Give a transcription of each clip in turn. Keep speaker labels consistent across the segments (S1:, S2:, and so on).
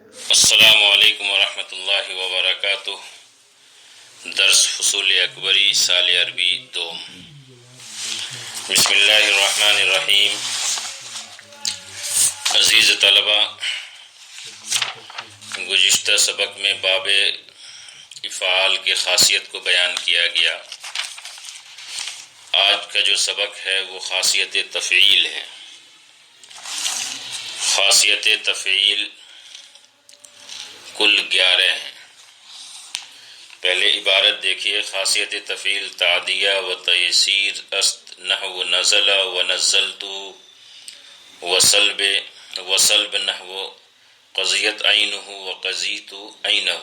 S1: السلام علیکم ورحمۃ اللہ وبرکاتہ۔ درس فصول اکبری سال عربی دوم۔ بسم اللہ الرحمن الرحیم۔ عزیز طلبہ، گزشتہ سبق میں باب افعال کی خاصیت کو بیان کیا گیا۔ آج کا جو سبق ہے وہ خاصیت تفعیل ہے۔ خاصیت تفعیل کل 11 ہیں۔ پہلے عبارت دیکھیے۔ خاصیت تفعیل تعدیہ و تیسیر است نحو نزل و نزلت وسلب نحو قضیت عینہ و قضیت عینہ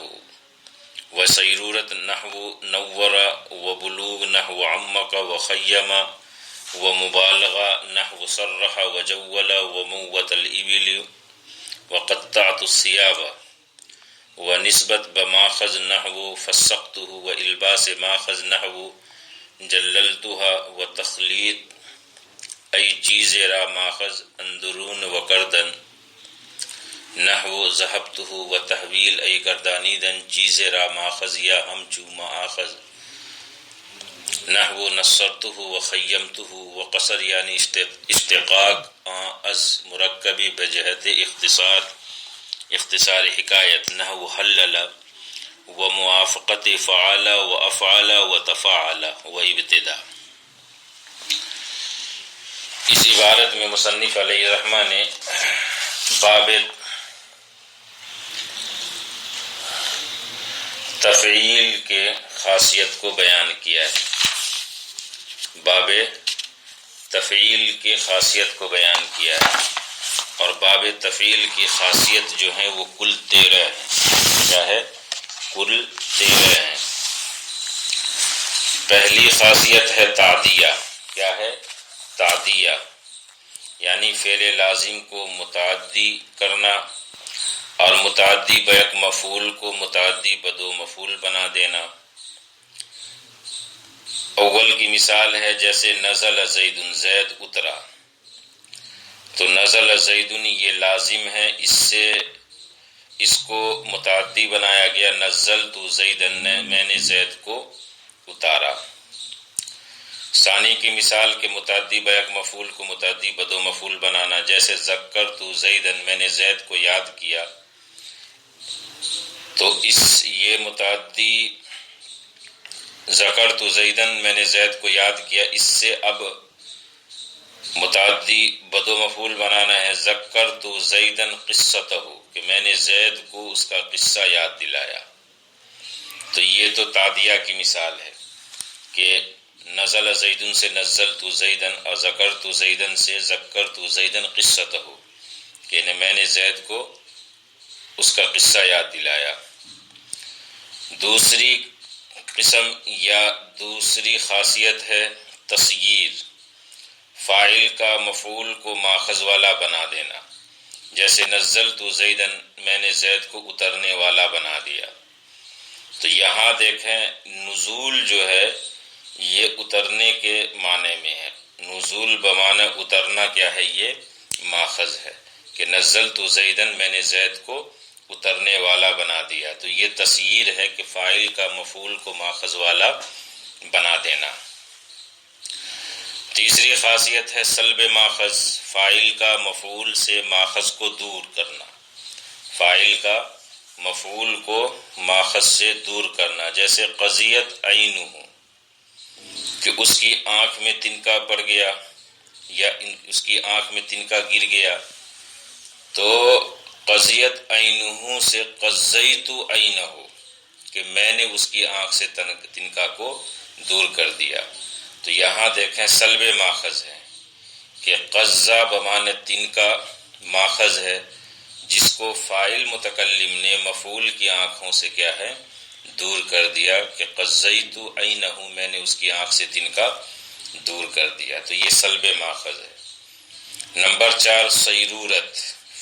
S1: وسیرورت نحو نور و بلوغ نحو عمق و خیم و مبالغہ نحو صرح و جول و موت الابل و قطعت الثیاب و نسبت بماخذ نحو فسقتہ و الباس ماخذ نحو جللتها و تخلیط ای چیز را ماخذ اندرون و کردن نحو ذهبتہ و تحویل ای گردانیدن چیز را ماخذ یا ہمچو مآخذ نحو نصرتہ و خیمتہ و قصر یعنی اشتقاق از مرکبی بجہت اختصار حکایت نحو حلل و موافقت فعال و افعال و تفاعل و ابتدا۔ اس عبارت میں مصنف علیہ الرحمہ نے باب تفعیل کے خاصیت کو بیان کیا ہے۔ باب تفعیل کی خاصیت کو بیان کیا ہے، اور باب تفعیل کی خاصیت جو ہے وہ کل 13 ہے۔ کیا ہے؟ کل 13 ہیں۔ پہلی خاصیت ہے تعدیہ۔ کیا ہے؟ تعدیہ یعنی فعل لازم کو متعدی کرنا اور متعدی بیک مفعول کو متعدی بدو مفعول بنا دینا۔ اول کی مثال ہے جیسے نزل زید، زید اترا، تو نزل زید یہ لازم ہے، اس کو متعدی بنایا گیا نزلت زیدن، میں نے زید کو اتارا۔ ثانی کی مثال کے متعدی بیک مفعول کو متعدی بدو مفعول بنانا، جیسے ذکرت زیدن، میں نے زید کو یاد کیا، تو یہ متعدی ذکرت زیدن، میں نے زید کو یاد کیا، اس سے اب متعدی بدو مفعول بنانا ہے ذکرت زیدن قصتہ، کہ میں نے زید کو اس کا قصہ یاد دلایا۔ تو یہ تو تعدیہ کی مثال ہے کہ نزل زیدن سے نزلت زیدن اور ذکرت زیدن سے ذکرت زیدن قصتہ، کہ میں نے زید کو اس کا قصہ یاد دلایا۔ دوسری قسم یا دوسری خاصیت ہے تصغیر، فاعل کا مفعول کو ماخذ والا بنا دینا، جیسے نزلت زیدن، میں نے زید کو اترنے والا بنا دیا۔ تو یہاں دیکھیں نزول جو ہے یہ اترنے کے معنی میں ہے۔ نزول بمعنی اترنا کیا ہے؟ یہ ماخذ ہے کہ نزلت زیدن، میں نے زید کو اترنے والا بنا دیا۔ تو یہ تصغیر ہے کہ فاعل کا مفعول کو ماخذ والا بنا دینا۔ تیسری خاصیت ہے سلب ماخذ، فاعل کا مفعول سے ماخذ کو دور کرنا۔ فاعل کا مفعول کو ماخذ سے دور کرنا، جیسے قضیت عینہ، کہ اس کی آنکھ میں تنکا پڑ گیا یا اس کی آنکھ میں تنکا گر گیا، تو قضیت عینہ سے قضیت عینہ، کہ میں نے اس کی آنکھ سے تنکا کو دور کر دیا۔ تو یہاں دیکھیں سلب ماخذ ہے کہ قضا بمعنی تنکا ماخذ ہے، جس کو فاعل متکلم نے مفعول کی آنکھوں سے کیا ہے؟ دور کر دیا، کہ قضیت عینہ، میں نے اس کی آنکھ سے تنکا دور کر دیا۔ تو یہ سلب ماخذ ہے۔ نمبر 4 سیرورت،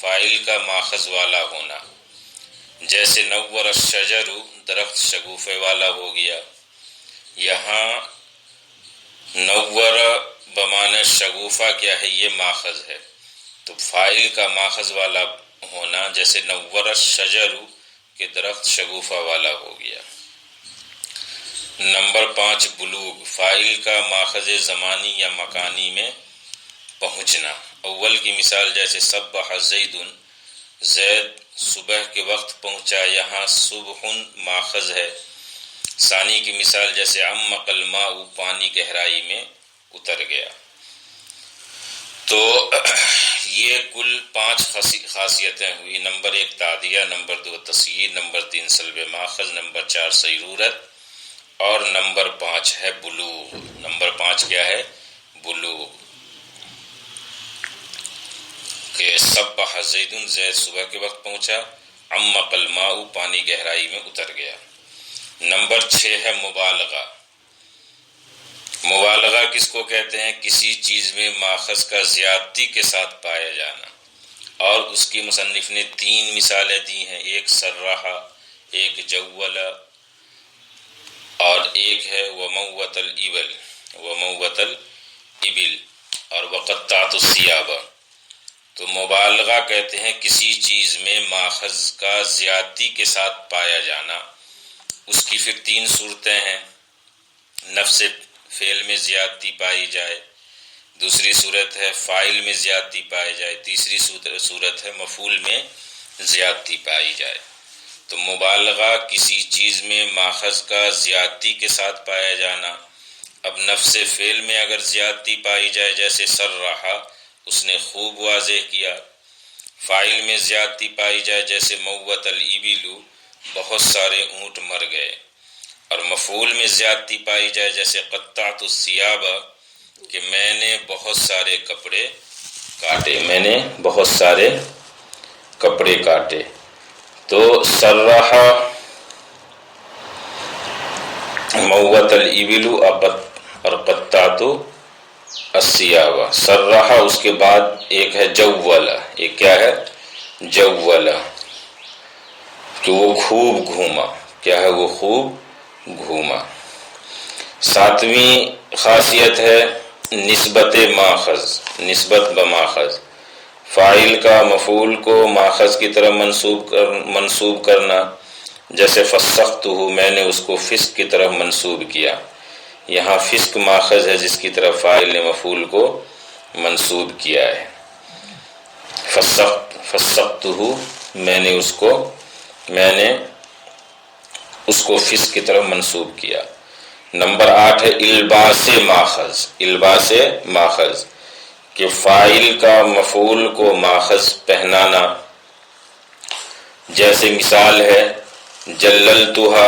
S1: فاعل کا ماخذ والا ہونا، جیسے نور الشجر، درخت شگوفے والا ہو گیا۔ یہاں نور بمعنی شگوفہ کیا ہے؟ یہ ماخذ ہے، تو فاعل کا ماخذ والا ہونا، جیسے نور الشجر کہ درخت شگوفہ والا ہو گیا۔ نمبر 5 بلوغ، فاعل کا ماخذ زمانی یا مکانی میں پہنچنا۔ اول کی مثال جیسے صبح زید، زید صبح کے وقت پہنچا، یہاں صبح ماخذ ہے۔ ثانی کی مثال جیسے عمق الماء، پانی گہرائی میں اتر گیا۔ تو یہ کل 5 خاصیتیں ہوئی۔ نمبر 1 تعدیہ، نمبر 2 تصحیح، نمبر 3 سلب ماخذ، نمبر 4 سیرورت، اور نمبر 5 ہے بلوغ۔ نمبر 5 کیا ہے؟ بلوغ، کہ صبح زید، زید صبح کے وقت پہنچا، عمق الماء، پانی گہرائی میں اتر گیا۔ نمبر 6 ہے مبالغہ۔ مبالغہ کس کو کہتے ہیں؟ کسی چیز میں ماخذ کا زیادتی کے ساتھ پایا جانا، اور اس کی مصنف نے 3 مثالیں دی ہیں، ایک سرحہ، ایک جولا، اور ایک ہے وموت الابل، وموت الابل، اور وقطعت الثیاب۔ تو مبالغہ کہتے ہیں کسی چیز میں ماخذ کا زیادتی کے ساتھ پایا جانا۔ اس کی پھر 3 صورتیں ہیں، نفس فعل میں زیادتی پائی جائے، دوسری صورت ہے فاعل میں زیادتی پائی جائے، تیسری صورت ہے مفعول میں زیادتی پائی جائے۔ تو مبالغہ کسی چیز میں ماخذ کا زیادتی کے ساتھ پایا جانا۔ اب نفس فعل میں اگر زیادتی پائی جائے جیسے سرحہ، اس نے خوب واضح کیا۔ فاعل میں زیادتی پائی جائے جیسے موت الابل، بہت سارے اونٹ مر گئے۔ اور مفعول میں زیادتی پائی جائے جیسے قطعت الثیاب، کہ میں نے بہت سارے کپڑے کاٹے، میں نے بہت سارے کپڑے کاٹے۔ تو سرحہ، موت الابل اور قطعت الثیاب۔ سرحہ، اس کے بعد ایک ہے جولا، ایک کیا ہے؟ جولا، کہ وہ خوب گھوما۔ کیا ہے؟ وہ خوب گھوما۔ 7ویں خاصیت ہے نسبت ماخذ، نسبت بماخذ، فاعل کا مفعول کو ماخذ کی طرف منسوب کرنا، جیسے فسختہ، میں نے اس کو فسق کی طرف منسوب کیا۔ یہاں فسق ماخذ ہے جس کی طرف فاعل نے مفعول کو منسوب کیا ہے۔ فسختہ، میں نے اس کو فسق کی طرف منسوب کیا۔ نمبر 8 ہے الباس ماخذ، الباس ماخذ، کہ فاعل کا مفعول کو ماخذ پہنانا۔ جیسے مثال ہے جللتھا،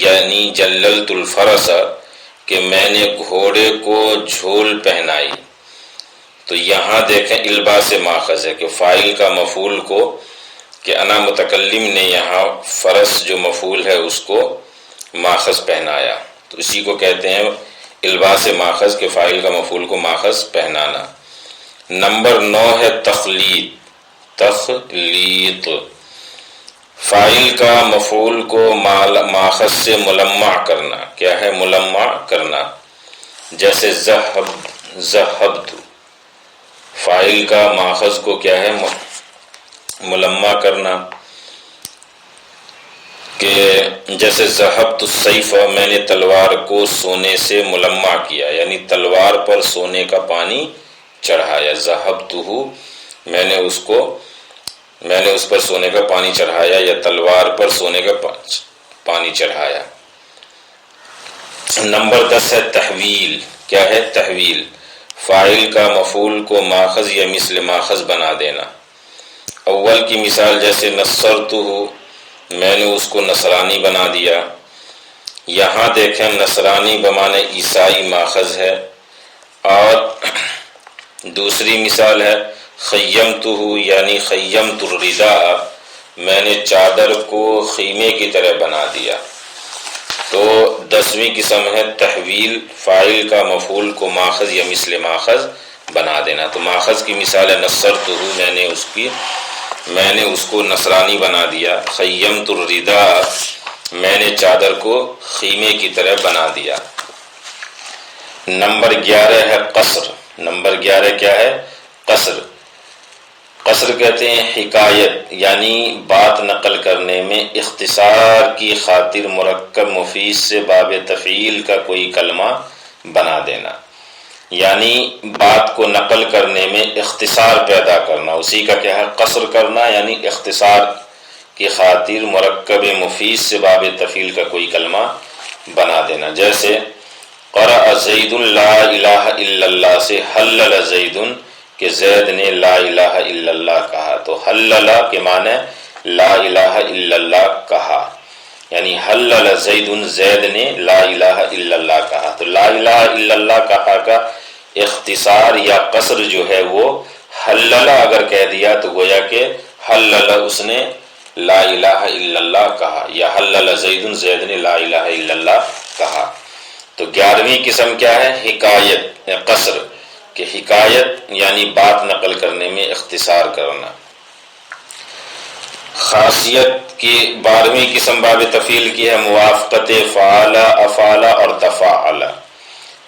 S1: یعنی جللت الفرس، کہ میں نے گھوڑے کو جھول پہنائی۔ تو یہاں دیکھیں الباس ماخذ ہے کہ فاعل کا مفعول کو، کہ انا متکلم نے یہاں فرس جو مفعول ہے اس کو ماخذ پہنایا، تو اسی کو کہتے ہیں الباس ماخذ، کے فاعل کا مفعول کو ماخذ پہنانا۔ نمبر 9 ہے تخلیط، تخلیط، فاعل کا مفعول کو ماخذ سے ملمع کرنا۔ کیا ہے؟ ملمع کرنا۔ جیسے ذہبت، فاعل کا ماخذ کو کیا ہے؟ ملمع کرنا، کہ جیسے ذہبت السیف، میں نے تلوار کو سونے سے ملمع کیا، یعنی تلوار پر سونے کا پانی چڑھایا۔ ذہبتہ، میں نے اس پر سونے کا پانی چڑھایا، یا تلوار پر سونے کا پانی چڑھایا۔ نمبر 10 ہے تحویل۔ کیا ہے؟ تحویل، فاعل کا مفعول کو ماخذ یا مثل ماخذ بنا دینا۔ اول کی مثال جیسے نصرتہ، میں نے اس کو نصرانی بنا دیا۔ یہاں دیکھیں نصرانی بمعنی عیسائی ماخذ ہے۔ اور دوسری مثال ہے خیمتہ، یعنی خیمت الرداء، میں نے چادر کو خیمے کی طرح بنا دیا۔ تو 10ویں قسم ہے تحویل، فاعل کا مفعول کو ماخذ یا مثل ماخذ بنا دینا۔ تو ماخذ کی مثال ہے نصرتہ، میں نے اس کو نصرانی بنا دیا۔ خیمت الرداء، میں نے چادر کو خیمے کی طرح بنا دیا۔ نمبر 11 ہے قصر۔ نمبر 11 کیا ہے؟ قصر۔ قصر کہتے ہیں حکایت یعنی بات نقل کرنے میں اختصار کی خاطر مرکب مفید سے باب تفعیل کا کوئی کلمہ بنا دینا، یعنی بات کو نقل کرنے میں اختصار پیدا کرنا، اسی کا کیا ہے قصر کرنا، یعنی اختصار کی خاطر مرکب مفید سے باب تفعیل کا کوئی کلمہ بنا دینا۔ جیسے قرأ زید لا الہ الا اللہ سے حلل زید کہ زید نے لا الہ الا اللہ کہا، تو حلل کے معنی لا الہ الا اللہ کہا، یعنی حلل زید زید نے لا الہ الا اللہ کہا۔ تو لا الہ الا اللہ کہا کا اختصار یا قصر جو ہے وہ حلل اگر کہہ دیا تو گویا کہ حلل اس نے لا الہ الا اللہ کہا، یا حلل زید زید نے لا الہ الا اللہ کہا۔ تو 11ویں قسم کیا ہے؟ حکایت یا قصر، کہ حکایت یعنی بات نقل کرنے میں اختصار کرنا۔ خاصیت کی 12ویں قسم باب تفعیل کی ہے موافقت فعل، افعل اور تفاعل،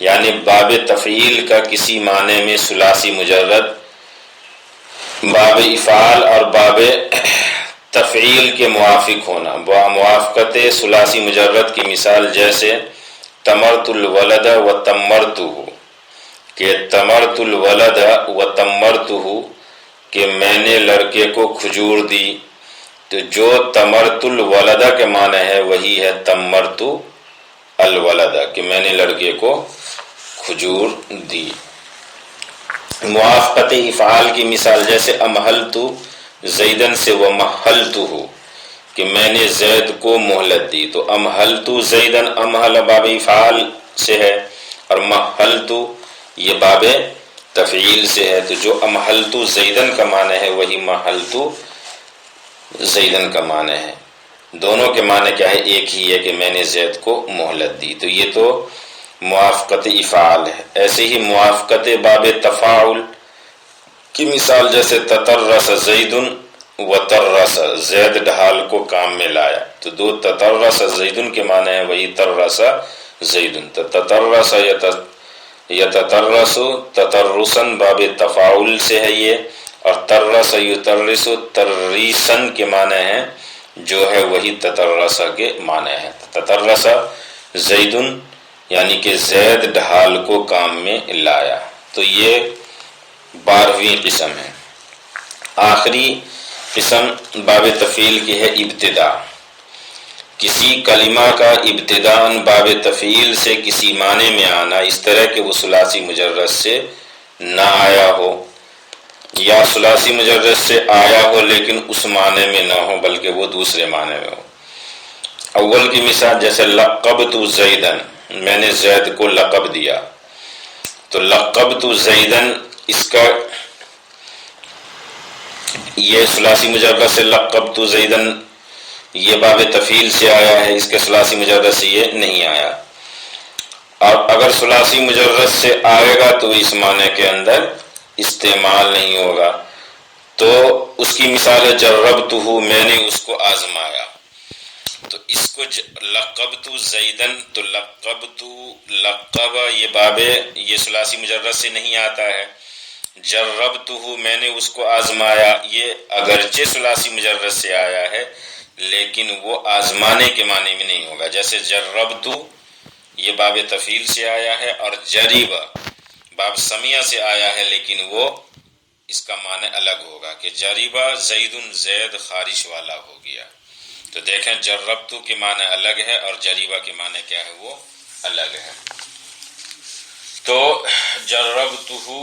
S1: یعنی باب تفعیل کا کسی معنی میں ثلاثی مجرد باب افعال اور باب تفعیل کے موافق ہونا۔ موافقت ثلاثی مجرد کی مثال جیسے تمرت الولد و تمرتہ، کہ تمرت الولد و تمرتہ کہ میں نے لڑکے کو کھجور دی، تو جو تمرت الولد کے معنی ہے وہی ہے تمرت الولد کہ میں نے لڑکے کو کھجور دی۔ موافقت افعال کی مثال جیسے امہلت زیدن سے ومہلتہ کہ میں نے زید کو مہلت دی، تو امہلت زیدن امہل باب افعال سے ہے اور مہلت یہ باب تفعیل سے ہے، تو جو امہلت زیدن کا معنی ہے وہی مہلت زیدن کا معنی ہے، دونوں کے معنی کیا ہے؟ ایک ہی ہے کہ میں نے زید کو مہلت دی، تو یہ تو موافقت افعال ہے۔ ایسے ہی موافقت باب تفاعل کی مثال جیسے تطرس زید وطرس زید ڈھال کو کام میں لایا، تو دو تطرس زید کے معنی ہے وہی ترس زید، تو تطرس یتطرس تطرسن باب تفاعل سے ہے یہ، اور ترس یترس تریسن کے معنی ہے جو ہے وہی تطرس کے معنی ہے۔ تطرس زید یعنی کہ زید ڈھال کو کام میں لایا، تو یہ 12ویں قسم ہے۔ آخری قسم باب تفعیل کی ہے ابتدا، کسی کلمہ کا ابتداءً باب تفعیل سے کسی معنی میں آنا اس طرح کہ وہ ثلاثی مجرد سے نہ آیا ہو، یا ثلاثی مجرد سے آیا ہو لیکن اس معنی میں نہ ہو بلکہ وہ دوسرے معنی میں ہو۔ اول کی مثال جیسے لقبت زیدن میں نے زید کو لقب دیا، تو لقبت زیدن اس کا یہ ثلاثی مجرد سے لقبت زیدن یہ باب تفعیل سے آیا ہے، اس کے ثلاثی مجرد سے یہ نہیں آیا، اور اگر ثلاثی مجرد سے آئے گا تو اس معنی کے اندر استعمال نہیں ہوگا۔ تو اس کی مثال ہے جربتہ میں نے اس کو آزمایا، تو اس کو لقبت زیدن، تو لقبت لقب یہ باب یہ ثلاثی مجرد سے نہیں آتا ہے، جربتہ میں نے اس کو آزمایا یہ اگرچہ ثلاثی مجرد سے آیا ہے لیکن وہ آزمانے کے معنی میں نہیں ہوگا۔ جیسے جربتہ یہ باب تفعیل سے آیا ہے، اور جریب باب سمیہ سے آیا ہے لیکن وہ اس کا معنی الگ ہوگا کہ جریبہ زید زید خارش والا ہو گیا۔ تو دیکھیں جربتہ کے معنی الگ ہے اور جریبہ کے معنی کیا ہے؟ وہ الگ ہے۔ تو جربتہ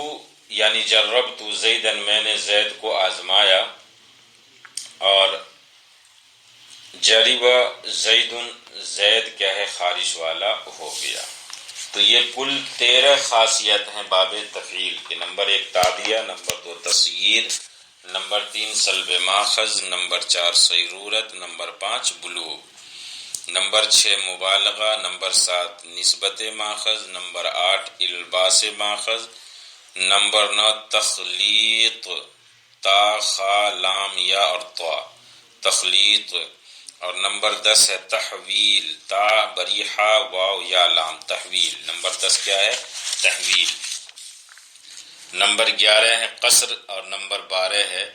S1: یعنی جربت زیدن میں نے زید کو آزمایا، اور جریبہ زید زید کیا ہے؟ خارش والا ہو گیا۔ تو یہ کل 13 خاصیت ہیں باب تفعیل کے۔ نمبر 1 تعدیہ، نمبر 2 تصغیر، نمبر 3 سلب ماخذ، نمبر 4 صیرورت، نمبر 5 بلوغ، نمبر 6 مبالغہ، نمبر 7 نسبت ماخذ، نمبر 8 الباس ماخذ، نمبر 9 تخلیط تا خا لام یا اور طا تخلیط، اور نمبر 10 ہے تحویل تا بریحہ واو یا لام تحویل، نمبر 10 کیا ہے؟ تحویل، نمبر 11 ہے قصر، اور نمبر 12 ہے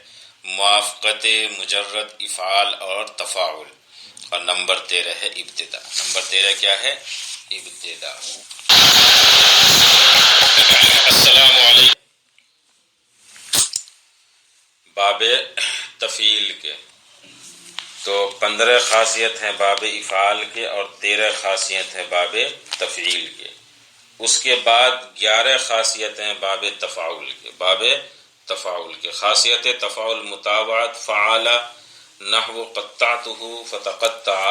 S1: موافقت مجرد افعال اور تفاعل، اور نمبر 13 ہے ابتدا۔ نمبر 13 کیا ہے؟ ابتدا۔ السلام علیکم۔ باب تفعیل کے تو 15 خاصیت ہیں باب افعال کے اور 13 خاصیت ہیں باب تفعیل کے۔ اس کے بعد 11 خاصیت ہیں باب تفاعل کے۔ باب تفاعل کے خاصیت تفاعل متابعت فعال نحو قطعته فتقطع،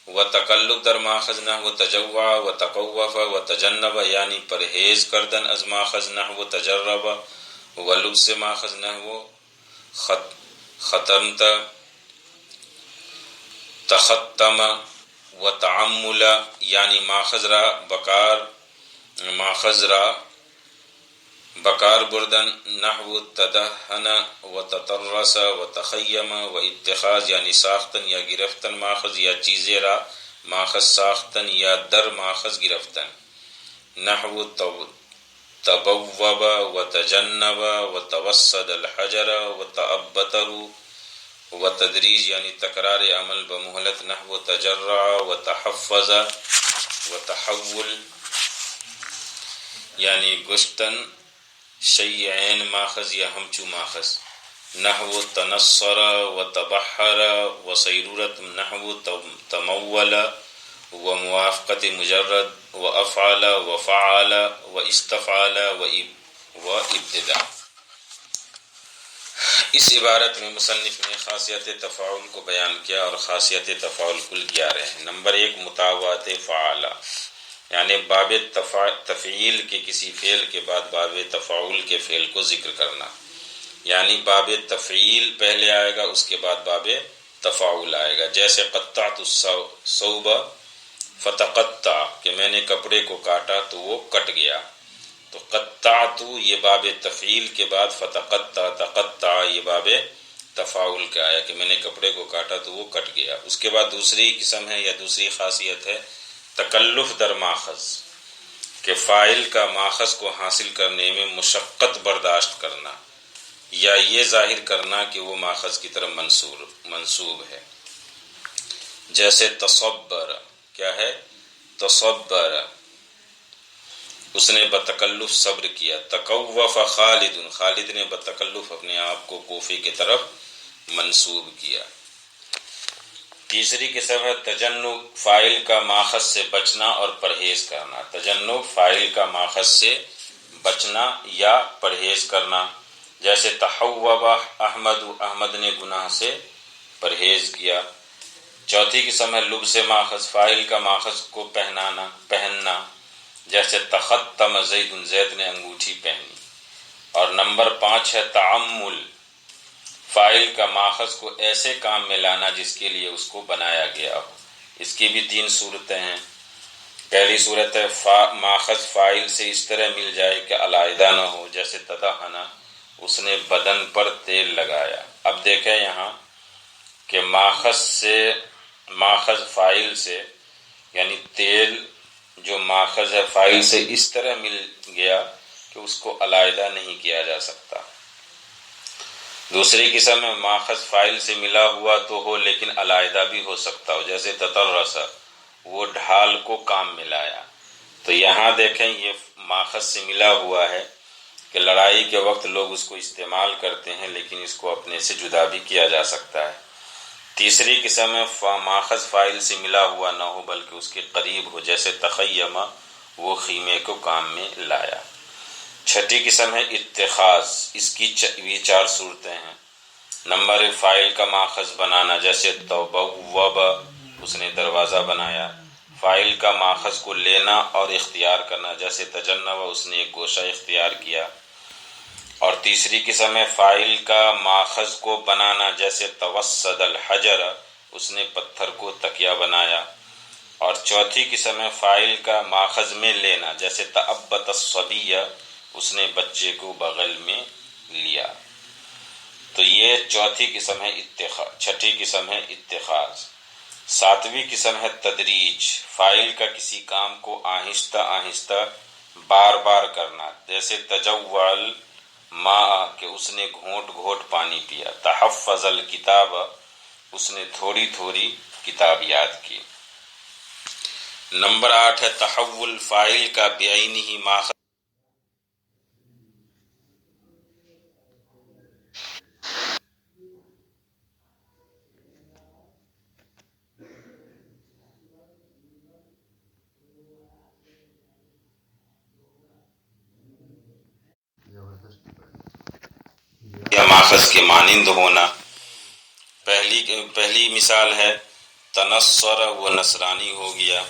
S1: وتقلب در ماخذ نحو تجوع وتقوف وتجنب یعنی پرہیز کردن از ماخذ نحو تجرب، ولبس ماخذ نحو ختمت تختم، وتعمل یعنی ماخذ را بکار بردن نحو تدہن وتطرس وتخیم، واتخاذ یعنی ساختن یا گرفتن ماخذ یا چیزیں را ماخذ ساختن یا در ماخذ گرفتن نحو تبوب وتجنب وتوسد الحجر وتأبتر، وتدریج یعنی تکرار عمل بمہلت نحو تجرع وتحفظ، وتحول یعنی گشتن شیئین ماخذ یا ہمچو ماخذ نحو تنصر وتبحر، وسیرورت نحو تمول، وموافقت مجرد وافعل وفعل واستفعل وابتداء۔ اس عبارت میں مصنف نے خاصیت تفاعل کو بیان کیا، اور خاصیت تفاعل کل 11 ہیں۔ نمبر 1 مطابعت فعال، یعنی باب تفعیل کے کسی فعل کے بعد باب تفاعل کے فعل کو ذکر کرنا، یعنی باب تفعیل پہلے آئے گا، اس کے بعد باب تفاعل آئے گا۔ جیسے قطعت الثوب فتقطع، کہ میں نے کپڑے کو کاٹا تو وہ کٹ گیا، تو قطعت یہ باب تفعیل کے بعد فتقطع تقطع یہ باب تفاعل کا آیا کہ میں نے کپڑے کو کاٹا تو وہ کٹ گیا۔ اس کے بعد دوسری قسم ہے یا دوسری خاصیت ہے تکلف در ماخذ، کہ فاعل کا ماخذ کو حاصل کرنے میں مشقت برداشت کرنا یا یہ ظاہر کرنا کہ وہ ماخذ کی طرف منسوب ہے۔ جیسے تصبر، کیا ہے؟ تصبر، اس نے بتکلف صبر کیا۔ تکوف خالد، خالد نے بتکلف اپنے آپ کو کوفے کی طرف منسوب کیا۔ تیسری قسم ہے تجنب، فاعل کا ماخذ سے بچنا اور پرہیز کرنا۔ تجنب فاعل کا ماخذ سے بچنا یا پرہیز کرنا، جیسے تحوب احمد، احمد نے گناہ سے پرہیز کیا۔ چوتھی قسم ہے لبس ماخذ، فاعل کا ماخذ کو پہننا، جیسے تختم زید، زید نے انگوٹھی پہنی۔ اور نمبر 5 ہے تعمل، فاعل کا ماخذ کو ایسے کام میں لانا جس کے لیے اس کو بنایا گیا ہو۔ اس کی بھی 3 صورتیں ہیں۔ پہلی صورت ہے ماخذ فاعل سے اس طرح مل جائے کہ علیحدہ نہ ہو، جیسے تدہن، اس نے بدن پر تیل لگایا۔ اب دیکھیں یہاں کہ ماخذ فاعل سے، یعنی تیل جو ماخذ ہے فاعل سے اس طرح مل گیا کہ اس کو علیحدہ نہیں کیا جا سکتا۔ دوسری قسم میں ماخذ فاعل سے ملا ہوا تو ہو لیکن علیحدہ بھی ہو سکتا ہو، جیسے تطرس، وہ ڈھال کو کام میں لایا۔ تو یہاں دیکھیں یہ ماخذ سے ملا ہوا ہے کہ لڑائی کے وقت لوگ اس کو استعمال کرتے ہیں، لیکن اس کو اپنے سے جدا بھی کیا جا سکتا ہے۔ تیسری قسم ہے ماخذ فاعل سے ملا ہوا نہ ہو بلکہ اس کے قریب ہو، جیسے تخیم، وہ خیمے کو کام میں لایا۔ چھٹی قسم ہے اتخاذ، اس کی بھی 4 صورتیں ہیں۔ نمبر 1 فاعل کا ماخذ بنانا، جیسے تبوب، اس نے دروازہ بنایا۔ فاعل کا ماخذ کو لینا اور اختیار کرنا، جیسے تجنب، اس نے ایک گوشہ اختیار کیا۔ اور تیسری قسم ہے فاعل کا ماخذ کو بنانا، جیسے توسد الحجر، اس نے پتھر کو تکیہ بنایا۔ اور چوتھی قسم ہے فاعل کا ماخذ میں لینا، جیسے تأبت الصبی، اس نے بچے کو بغل میں لیا۔ تو یہ چوتھی قسم ہے چھٹی قسم ہے اتخاذ۔ 7ویں قسم ہے تدریج، فاعل کا کسی کام کو آہستہ آہستہ بار بار کرنا، جیسے تجول ما کہ اس نے گھونٹ گھونٹ پانی پیا، تحفظ الکتاب اس نے تھوڑی تھوڑی کتاب یاد کی۔ نمبر 8 ہے تحول فاعل کا بعینہ ماخذ یا ماخذ کے مانند ہونا۔ پہلی مثال ہے تنصر وہ نصرانی ہو گیا۔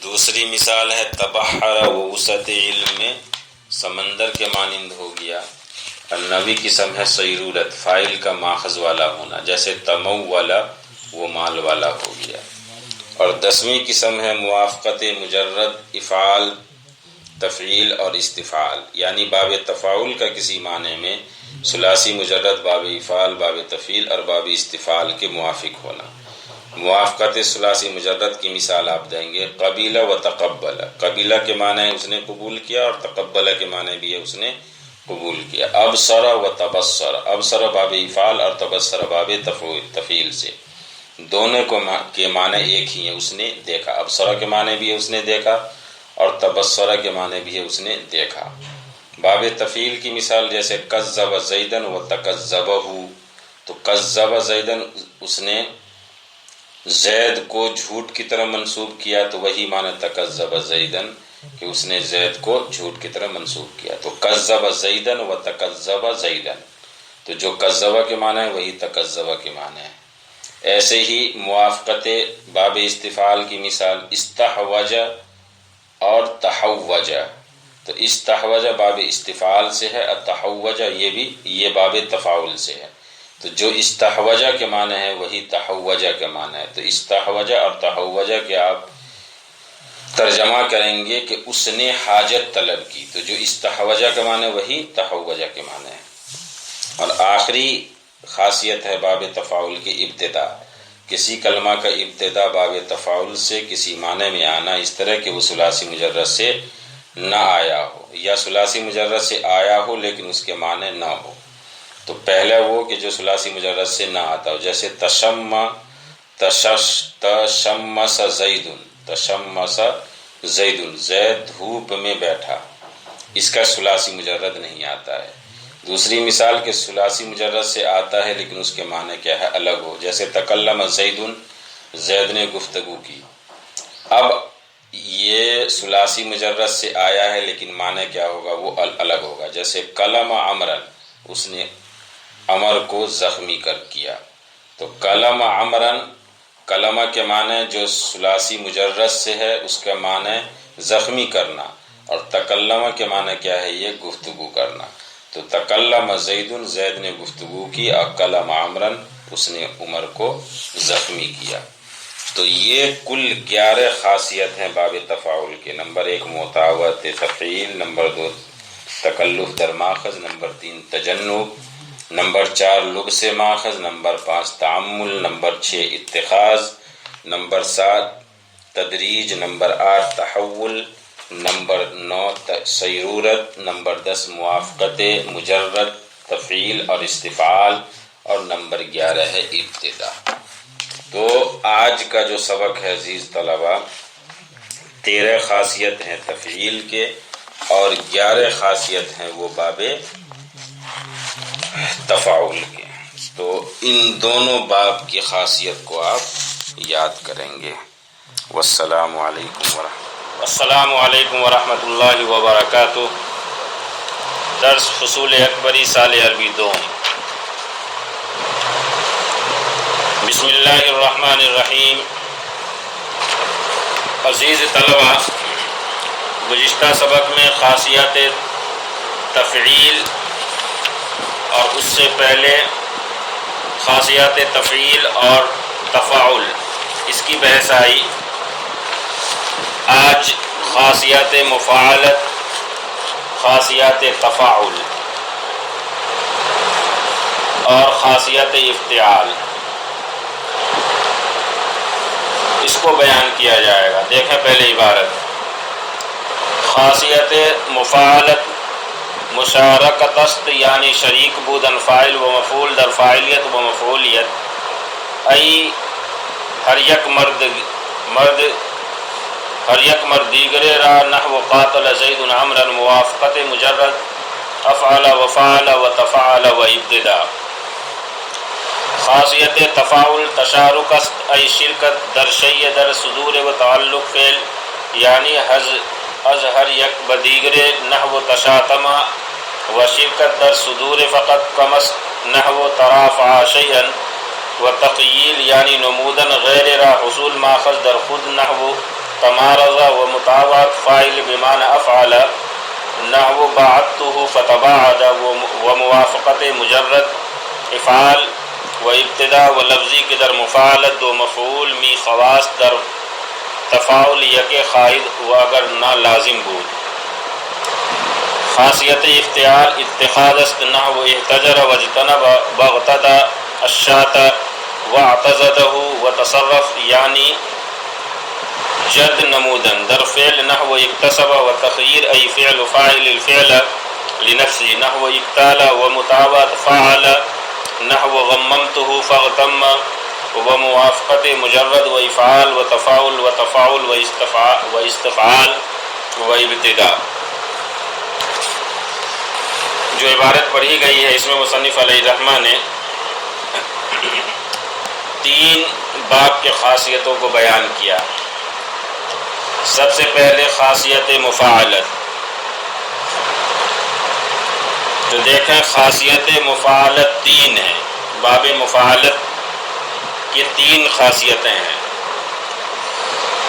S1: دوسری مثال ہے تبحر وہ وسعت علم میں سمندر کے مانند ہو گیا۔ النوی قسم ہے سیرورت فاعل کا ماخذ والا ہونا، جیسے تمولا وہ مال والا ہو گیا۔ اور 10ویں قسم ہے موافقت مجرد افعال تفعیل اور استفعال، یعنی باب تفاعل کا کسی معنی میں ثلاثی مجرد باب افعال باب تفعیل اور باب استفعال کے موافق ہونا۔ موافقت ثلاثی مجرد کی مثال آپ دیں گے قبیلہ و تقبل، قبیلہ کے معنی ہے اس نے قبول کیا اور تقبل کے معنی بھی ہے اس نے قبول کیا۔ ابصر و تبصر، ابصر باب افعال اور تبصر باب تفعیل سے، دونوں کے معنی ایک ہی ہیں، اس نے دیکھا۔ ابصر کے معنی بھی ہے اس نے دیکھا اور تبصر کے معنی بھی ہے اس نے دیکھا۔ باب تفعیل کی مثال جیسے کذب زیدن و تکذبہ، تو کذب زیدن اس نے زید کو جھوٹ کی طرح منسوب کیا، تو وہی معنی تکذب زیدن کہ اس نے زید کو جھوٹ کی طرح منسوب کیا۔ تو کذب زیدن و تکذب زیدن، تو جو کذبہ کے معنی ہے وہی تکذبہ کے معنی ہے۔ ایسے ہی موافقت باب استفعال کی مثال استحوج اور تحوج، تو استحوج باب استفعال سے ہے اور تحوج یہ باب تفاعل سے ہے، تو جو استحوج کے معنی ہے وہی تحوج کے معنی ہے۔ تو استحوج اور تحوج کے آپ ترجمہ کریں گے کہ اس نے حاجت طلب کی، تو جو استحوج کے معنی وہی تحوج کے معنی ہے۔ اور آخری خاصیت ہے باب تفاعل کی ابتدا، کسی کلمہ کا ابتدا باب تفاعل سے کسی معنی میں آنا، اس طرح کہ وہ ثلاثی مجرد سے نہ آیا ہو یا ثلاثی مجرد سے آیا ہو لیکن اس کے معنی نہ ہو۔ تو پہلا وہ کہ جو ثلاثی مجرد سے نہ آتا ہو، جیسے تشمس زیدن، تشمس زیدن زید دھوپ میں بیٹھا، اس کا ثلاثی مجرد نہیں آتا ہے۔ دوسری مثال کہ ثلاثی مجرد سے آتا ہے لیکن اس کے معنی کیا ہے الگ ہو، جیسے تکلم زیدن زید نے گفتگو کی۔ اب یہ ثلاثی مجرد سے آیا ہے لیکن معنی کیا ہوگا، وہ الگ ہوگا، جیسے کلم عمرن اس نے عمر کو زخمی کر کیا۔ تو کلم عمرن، کلمہ کے معنی جو ثلاثی مجرد سے ہے اس کا معنی زخمی کرنا، اور تکلم کے معنی کیا ہے، یہ گفتگو کرنا۔ تو تکلم زیدن زید نے گفتگو کی، اور کلم عمرن اس نے عمر کو زخمی کیا۔ تو یہ کل 11 خاصیت ہیں باب تفاعل کے۔ نمبر 1 مطاوعت تفعیل، نمبر 2 تکلف در ماخذ، نمبر 3 تجنب، نمبر 4 لبس ماخذ، نمبر 5 تعمل، نمبر 6 اتخاذ، نمبر 7 تدریج، نمبر 8 تحول، نمبر 9 سیرورت، نمبر 10 موافقت مجرد تفعیل اور استفعال، اور نمبر 11 ہے ابتدا۔ تو آج کا جو سبق ہے عزیز طلبہ، 13 خاصیت ہیں تفعیل کے اور 11 خاصیت ہیں وہ باب تفاعل کے۔ تو ان دونوں باب کی خاصیت کو آپ یاد کریں گے۔ والسلام علیکم ورحمۃ اللہ وبرکاتہ۔ درس فصول اکبری سال عربی دوم۔ بسم اللہ الرحمن الرحیم۔ عزیز طلبہ، گزشتہ سبق میں خاصیات تفعیل اور اس سے پہلے خاصیات تفعیل اور تفاعل اس کی بحث آئی۔ آج خاصیات مفاعلت، خاصیات تفاعل اور خاصیات افتعال، اس کو بیان کیا جائے گا۔ دیکھیں پہلے عبارت، خاصیت مفاعلت مشارکت است یعنی شریک بودن فاعل و مفعول در فاعلیت و مفعولیت. ای ہر یک مرد دیگرے را نحو قاتل زید عمرا موافقت مجرد افعل و فعل و تفعل و ابتدا. خاصیت تفاعل تشارک است ای شرکت در شیء در صدور و تعلق فعل یعنی از ہر یک بدیگرے نحو تشاتما و شرکت در صدور فقط کم است نحو ترافع شیئا و تقییل یعنی نمودن غیر را حصول ماخذ در خود نحو تمارض و مطاوعت فاعل بمعنى افعل نحو باعدته فتباعد و موافقت مجرد افعال و ابتدا و لفظی کے در مفاعلت دو مفعول می خواص در تفاعل یک قائد و اگر نہ لازم بود. خاصیت افتعال اتخاذ است نحو احتجر و اجتنب واغتدى الشاة واعتزده و تصرف یعنی جد نمودن در فعل نحو اکتسب و تخییر ای فعل فاعل الفعل لنفسه نحو اکتال و متعوض فعل نحو غممته فاغتم و موافقت مجرد و افعال و تفاعل و تفاعل و استفعال و ابتدا. جو عبارت پڑھی گئی ہے اس میں مصنف علیہ الرحمٰن نے 3 باب کے خاصیتوں کو بیان کیا. سب سے پہلے خاصیت مفاعلت. تو دیکھیں خاصیت مفاعلت 3 ہیں. باب مفاعلت کی 3 خاصیتیں ہیں.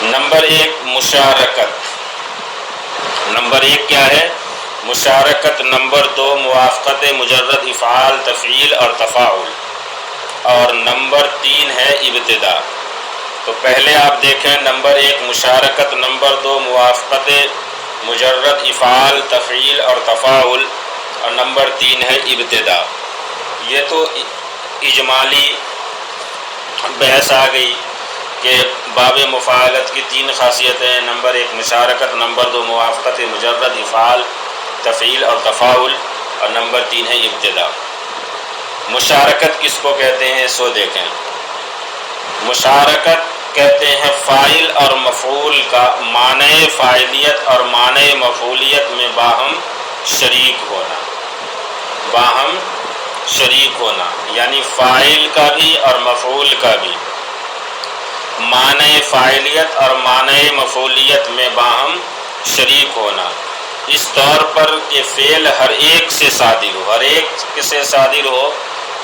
S1: نمبر 1 مشارکت. نمبر 1 کیا ہے؟ مشارکت. نمبر 2 موافقت مجرد افعال تفعیل اور تفاعل. اور نمبر 3 ہے ابتدا. تو پہلے آپ دیکھیں نمبر 1 مشارکت، نمبر 2 موافقت مجرد افعال تفعیل اور تفاعل، اور نمبر 3 ہے ابتدا. یہ تو اجمالی بحث آ گئی کہ باب مفاعلت کی 3 خاصیتیں ہیں. نمبر 1 مشارکت، نمبر 2 موافقت مجرد افعال تفعیل اور تفاعل، اور نمبر 3 ہے ابتدا. مشارکت کس کو کہتے ہیں سو دیکھیں. مشارکت کہتے ہیں فاعل اور مفعول کا معنی فاعلیت اور معنی مفعولیت میں باہم شریک ہونا. باہم شریک ہونا یعنی فاعل کا بھی اور مفعول کا بھی معنی فاعلیت اور معنی مفعولیت میں باہم شریک ہونا. اس طور پر کہ فعل ہر ایک سے صادر ہو. ہر ایک سے صادر ہو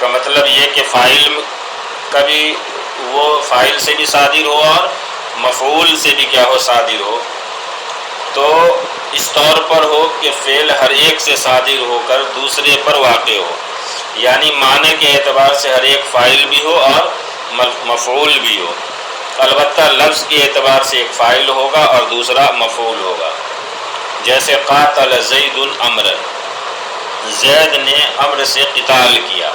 S1: کا مطلب یہ کہ فاعل کا بھی وہ فاعل سے بھی صادر ہو اور مفعول سے بھی کیا ہو صادر ہو. تو اس طور پر ہو کہ فعل ہر ایک سے صادر ہو کر دوسرے پر واقع ہو، یعنی معنی کے اعتبار سے ہر ایک فاعل بھی ہو اور مفعول بھی ہو. البتہ لفظ کے اعتبار سے ایک فاعل ہوگا اور دوسرا مفعول ہوگا. جیسے قاتل زید عمرا، زید نے عمر سے قتال کیا،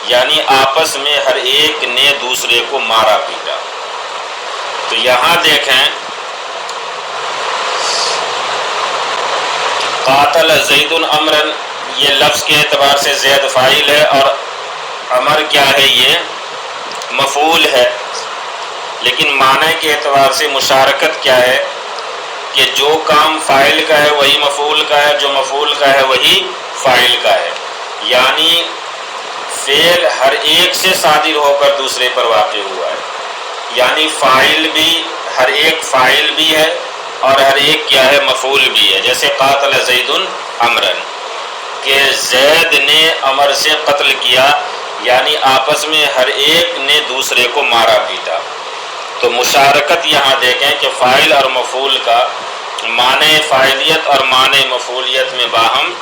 S1: یعنی آپس میں ہر ایک نے دوسرے کو مارا پیٹا. تو یہاں دیکھیں قاتل زید عمرا، یہ لفظ کے اعتبار سے زید فاعل ہے اور عمر کیا ہے؟ یہ مفعول ہے. لیکن معنی کے اعتبار سے مشارکت کیا ہے کہ جو کام فاعل کا ہے وہی مفعول کا ہے، جو مفعول کا ہے وہی فاعل کا ہے. یعنی فعل ہر ایک سے صادر ہو کر دوسرے پر واقع ہوا ہے، یعنی فاعل بھی ہر ایک فاعل بھی ہے اور ہر ایک کیا ہے؟ مفعول بھی ہے. جیسے قاتل زید عمرا کہ زید نے عمر سے قتل کیا، یعنی آپس میں ہر ایک نے دوسرے کو مارا پیٹا. تو مشارکت یہاں دیکھیں کہ فاعل اور مفعول کا معنی فاعلیت اور معنی مفعولیت میں باہم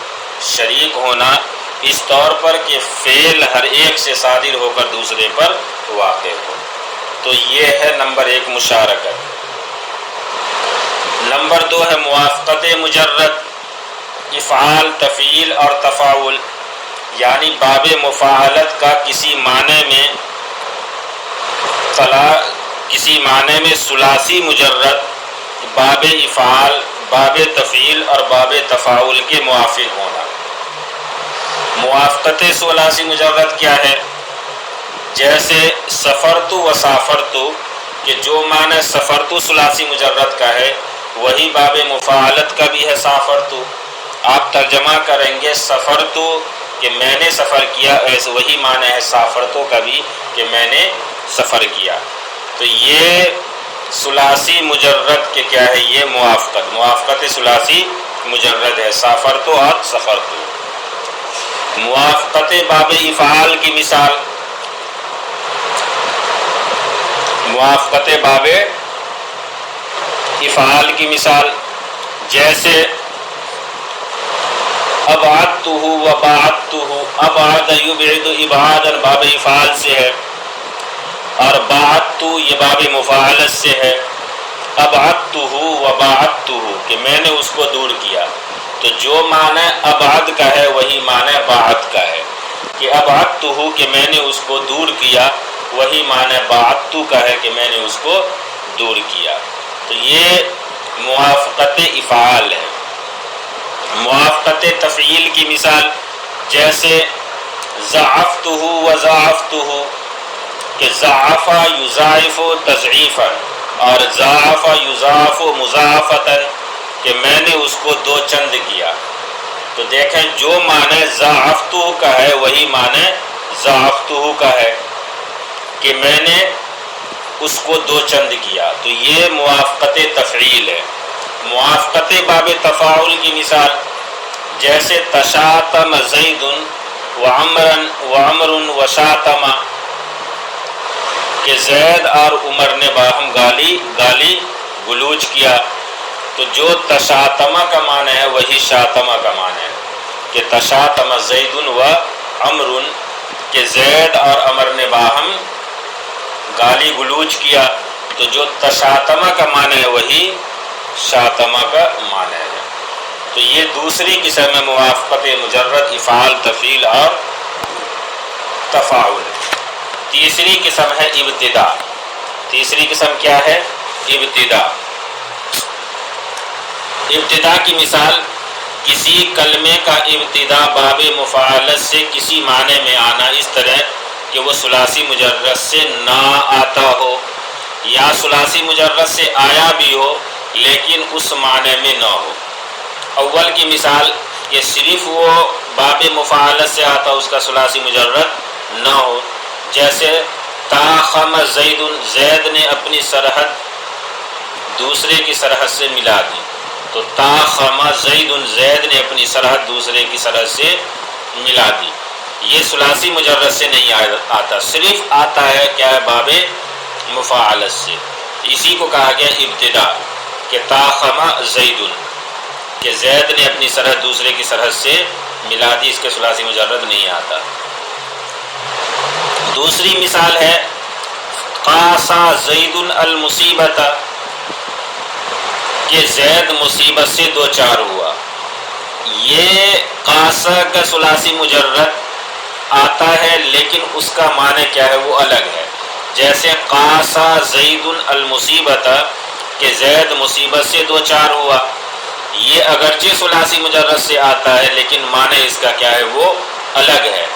S1: شریک ہونا، اس طور پر کہ فعل ہر ایک سے صادر ہو کر دوسرے پر واقع ہو. تو یہ ہے نمبر 1 مشارکت. نمبر 2 ہے موافقت مجرد افعال تفعیل اور تفاعل، یعنی باب مفاعلت کا کسی معنی میں ثلاثی مجرد باب افعال، باب تفعیل اور باب تفاعل کے موافق ہونا. موافقت ثلاثی مجرد کیا ہے؟ جیسے سفرت و سافرت، کہ جو معنی سفرت ثلاثی مجرد کا ہے وہی باب مفاعلت کا بھی ہے سافرت. آپ ترجمہ کریں گے سفرت کہ میں نے سفر کیا، ایسے وہی معنی ہے سافرتوں کا بھی کہ میں نے سفر کیا. تو یہ ثلاثی مجرد کے کیا ہے؟ یہ موافقت ثلاثی مجرد ہے سافرتو اور سفرتو. موافقت باب افعال کی مثال، موافقت باب افعال کی مثال جیسے ابعدتہ وبعدتہ، ابعد یبعد ابعادا باب افعال سے ہے، اور بعدتہ یہ باب مفاعلت سے ہے. ابعدتہ وبعدتہ کہ میں نے اس کو دور کیا. تو جو معنی ابعد کا ہے وہی معنی بعد کا ہے، کہ ابعدتہ کہ میں نے اس کو دور کیا، وہی معنی بعدتہ کا ہے کہ میں نے اس کو دور کیا. تو یہ موافقت افعال ہے. موافقت تفعیل کی مثال جیسے ضعفتہ وضاعفتہ، کہ ضعف یضاعف تضعیفا اور ضاعف یضاعف مضاعفتا، کہ میں نے اس کو دو چند کیا. تو دیکھیں جو معنی ضعفتہ کا ہے وہی معنی ضعفتہ کا ہے کہ میں نے اس کو دو چند کیا. تو یہ موافقت تفعیل ہے. موافقت باب تفاعل کی مثال جیسے تشاتم زید وعمر وشاتم، کہ زید اور عمر نے باہم گالی گلوچ کیا. تو جو تشاتمہ کا معنی ہے وہی شاتمہ کا معنی ہے، کہ تشاتم زید و عمر، کہ زید اور عمر نے باہم گالی گلوچ کیا. تو جو تشاتمہ کا معنی ہے وہی شاتمہ کا معنی ہے. تو یہ دوسری قسم ہے موافقت مجرد افعال تفعیل اور تفاعل. تیسری قسم ہے ابتدا. تیسری قسم کیا ہے؟ ابتدا. ابتدا کی مثال کسی کلمے کا ابتدا باب مفاعلت سے کسی معنی میں آنا اس طرح کہ وہ ثلاثی مجرد سے نہ آتا ہو، یا ثلاثی مجرد سے آیا بھی ہو لیکن اس معنی میں نہ ہو. اول کی مثال کہ صرف وہ باب مفاعلت سے آتا اس کا ثلاثی مجرد نہ ہو، جیسے تاخم زید، زید نے اپنی سرحد دوسرے کی سرحد سے ملا دی. تو تاخم زید، زید نے اپنی سرحد دوسرے کی سرحد سے ملا دی. یہ ثلاثی مجرد سے نہیں آتا، صرف آتا ہے کیا ہے؟ باب مفاعلت سے. اسی کو کہا گیا ابتدا، کہ تاخم زید، کہ زید نے اپنی سرحد دوسرے کی سرحد سے ملا دی، اس کے ثلاثی مجرد نہیں آتا. دوسری مثال ہے قاسا زید المصیبت، کہ زید مصیبت سے دو چار ہوا. یہ قاسا کا ثلاثی مجرد آتا ہے لیکن اس کا معنی کیا ہے؟ وہ الگ ہے. جیسے قاسا زید المصیبت، کہ زید مصیبت سے دو چار ہوا. یہ اگرچہ ثلاثی مجرد سے آتا ہے لیکن معنی اس کا کیا ہے؟ وہ الگ ہے،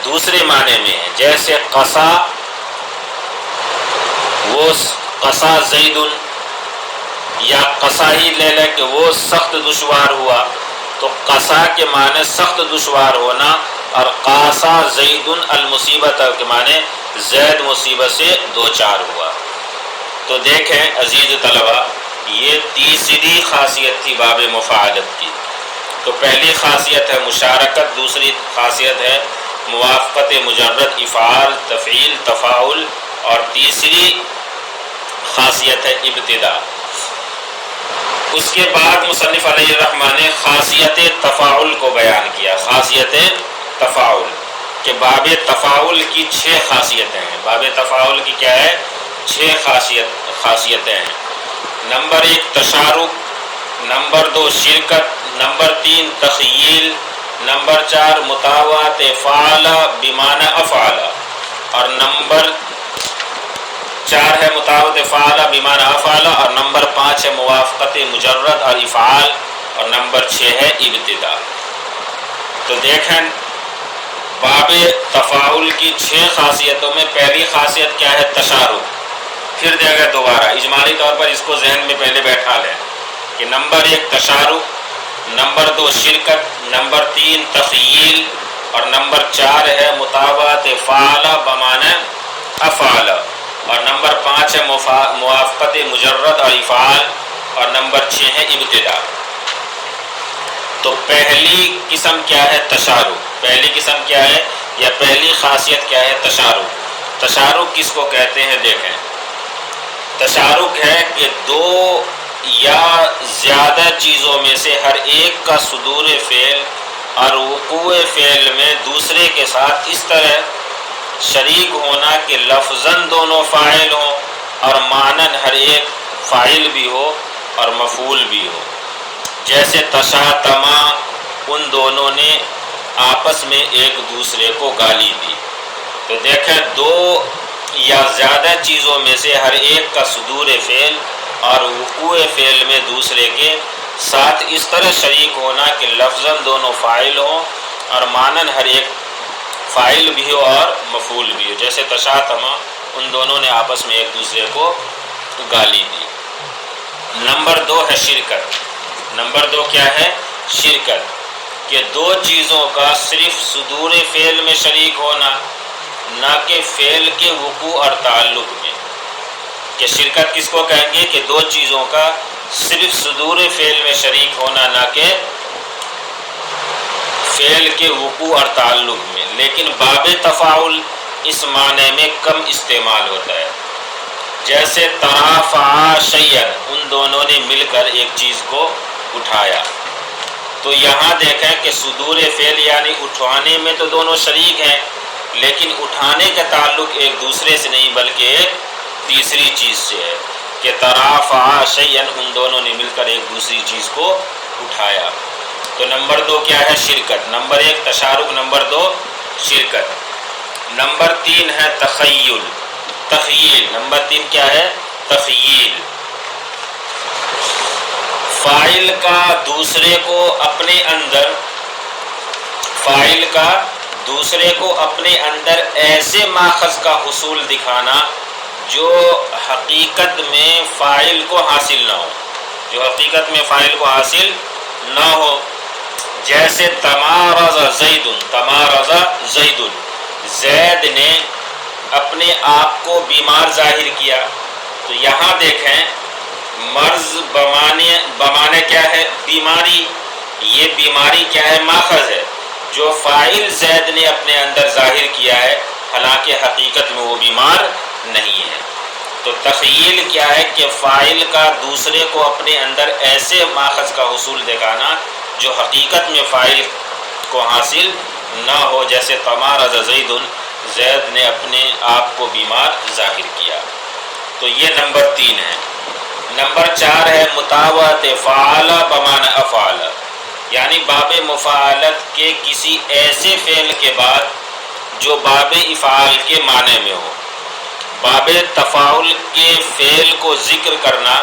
S1: دوسرے معنی میں ہے. جیسے قصا، وہ قصا زید، یا قصا ہی لے لے کہ وہ سخت دشوار ہوا. تو قصا کے معنی سخت دشوار ہونا، اور قاسا زید المصیبت کے معنی زید مصیبت سے دو چار ہوا. تو دیکھیں عزیز طلبہ، یہ تیسری خاصیت تھی باب مفاعلت کی. تو پہلی خاصیت ہے مشارکت، دوسری خاصیت ہے موافقت مجرد افعال تفعیل تفاعل، اور تیسری خاصیت ہے ابتدا. اس کے بعد مصنف علیہ الرحمٰن نے خاصیت تفاعل کو بیان کیا. خاصیت تفاعل کہ باب تفاعل کی 6 خاصیتیں ہیں. باب تفاعل کی کیا ہے؟ 6 خاصیتیں ہیں. نمبر 1 تشارک، نمبر 2 شرکت، نمبر 3 تخیل، نمبر 4 مطاوعت فعل بمعنی افعل، اور نمبر 4 ہے مطاوعت فعل بمعنی افعل، اور نمبر 5 ہے موافقت مجرد اور افعال، اور نمبر 6 ہے ابتدا. تو دیکھیں باب تفاعل کی 6 خاصیتوں میں پہلی خاصیت کیا ہے؟ تشارک. پھر دے گا دوبارہ اجمالی طور پر، اس کو ذہن میں پہلے بیٹھا لیں کہ نمبر 1 تشارک، نمبر 2 شرکت، نمبر 3 تخیل، اور نمبر 4 ہے مطابقت فعل بمعنی افعل، اور نمبر 5 ہے موافقت مجرد اور افعال، اور نمبر 6 ہے ابتدا. تو پہلی قسم کیا ہے؟ تشارک. پہلی قسم کیا ہے یا پہلی خاصیت کیا ہے؟ تشارک. تشارک کس کو کہتے ہیں؟ دیکھیں، تشارک ہے کہ دو یا زیادہ چیزوں میں سے ہر ایک کا صدور فعل اور وقوع فعل میں دوسرے کے ساتھ اس طرح شریک ہونا کہ لفظاً دونوں فاعل ہوں اور معناً ہر ایک فاعل بھی ہو اور مفعول بھی ہو. جیسے تشاتما، ان دونوں نے آپس میں ایک دوسرے کو گالی دی. تو دیکھیں، دو یا زیادہ چیزوں میں سے ہر ایک کا صدور فعل اور وقوع فعل میں دوسرے کے ساتھ اس طرح شریک ہونا کہ لفظاً دونوں فاعل ہوں اور معناً ہر ایک فاعل بھی ہو اور مفعول بھی ہو. جیسے تشاتما، ان دونوں نے آپس میں ایک دوسرے کو گالی دی. نمبر 2 ہے شرکت. نمبر 2 کیا ہے؟ شرکت، کہ دو چیزوں کا صرف صدور فعل میں شریک ہونا، نہ کہ فعل کے وقوع اور تعلق میں. کہ شرکت کس کو کہیں گے؟ کہ دو چیزوں کا صرف صدور فعل میں شریک ہونا، نہ کہ فعل کے وقوع اور تعلق میں. لیکن باب تفاعل اس معنی میں کم استعمال ہوتا ہے. جیسے ترافع شیئا، ان دونوں نے مل کر ایک چیز کو اٹھایا. تو یہاں دیکھیں کہ صدور فعل یعنی اٹھانے میں تو دونوں شریک ہیں، لیکن اٹھانے کا تعلق ایک دوسرے سے نہیں بلکہ ایک تیسری چیز سے ہے. کہ ترافع شیئا، ان دونوں نے مل کر ایک دوسری چیز کو اٹھایا. تو نمبر 2 کیا ہے؟ شرکت. نمبر 1 تشارک، نمبر 2 شرکت. نمبر 3 ہے تخیل. تخیل. نمبر 3 کیا ہے؟ تخیل. فاعل کا دوسرے کو اپنے اندر ایسے ماخذ کا حصول دکھانا جو حقیقت میں فاعل کو حاصل نہ ہو. جیسے تمارض زید. تمارض زید، زید نے اپنے آپ کو بیمار ظاہر کیا. تو یہاں دیکھیں، مرض بمانے کیا ہے؟ بیماری. یہ بیماری کیا ہے؟ ماخذ ہے جو فاعل زید نے اپنے اندر ظاہر کیا ہے، حالانکہ حقیقت میں وہ بیمار نہیں ہے. تو تخیل کیا ہے؟ کہ فاعل کا دوسرے کو اپنے اندر ایسے ماخذ کا حصول دکھانا جو حقیقت میں فاعل کو حاصل نہ ہو. جیسے تمارض زید، زید نے اپنے آپ کو بیمار ظاہر کیا. تو یہ نمبر 3 ہے. نمبر 4 ہے مطابقت فعل بمعنی افعل، یعنی باب مفاعلت کے کسی ایسے فعل کے بعد جو باب افعال کے معنی میں ہو. باب تفاعل کے فعل کو ذکر کرنا